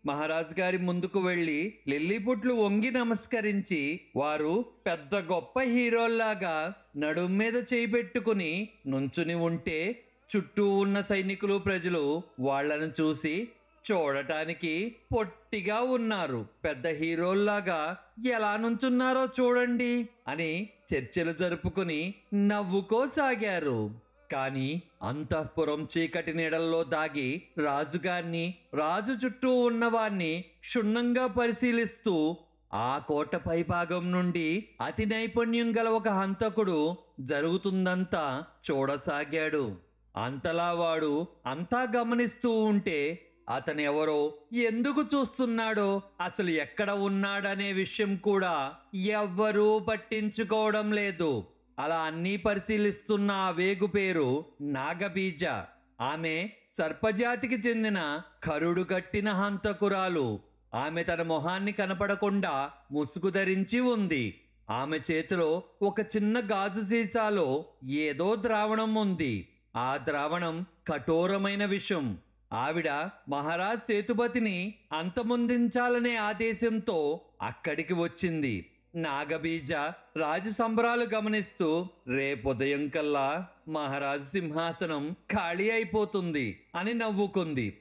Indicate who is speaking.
Speaker 1: మహారాజు గారి ముందుకు వెళ్లి లిల్లీపుట్లు వంగి నమస్కరించి వారు పెద్ద గొప్ప హీరోల్లాగా నడుం మీద చేయి పెట్టుకుని నుంచుని ఉంటే చుట్టూ ఉన్న సైనికులు ప్రజలు వాళ్ళను చూసి చూడటానికి పొట్టిగా ఉన్నారు, పెద్ద హీరోల్లాగా ఎలా నుంచున్నారో చూడండి అని చర్చలు జరుపుకుని నవ్వుకోసాగారు. కాని అంతఃపురం చీకటి నీడల్లో దాగి రాజుగారిని, రాజు చుట్టూ ఉన్నవాణ్ణి క్షుణ్ణంగా పరిశీలిస్తూ ఆ కోట పైభాగం నుండి అతి నైపుణ్యం గల ఒక హంతకుడు జరుగుతుందంతా చూడసాగాడు. అంతలా వాడు అంతా గమనిస్తూ ఉంటే అతను ఎవరో, ఎందుకు చూస్తున్నాడో, అసలు ఎక్కడ ఉన్నాడనే విషయం కూడా ఎవ్వరూ పట్టించుకోవడం లేదు. అలా అన్నీ పరిశీలిస్తున్న ఆ వేగు పేరు నాగబీజ. ఆమె సర్పజాతికి చెందిన కరుడు కట్టిన హంతకురాలు. ఆమె తన మొహాన్ని కనపడకుండా ముసుగు ధరించి ఉంది. ఆమె చేతిలో ఒక చిన్న గాజు సీసాలో ఏదో ద్రావణం ఉంది. ఆ ద్రావణం కఠోరమైన విషం. ఆవిడ మహారాజ్ సేతుపతిని అంతమొందించాలనే ఆదేశంతో అక్కడికి వచ్చింది. నాగబీజ రాజు సంబరాలు గమనిస్తూ రేపుదయం కల్లా మహారాజు సింహాసనం ఖాళీ అయిపోతుంది అని నవ్వుకుంది.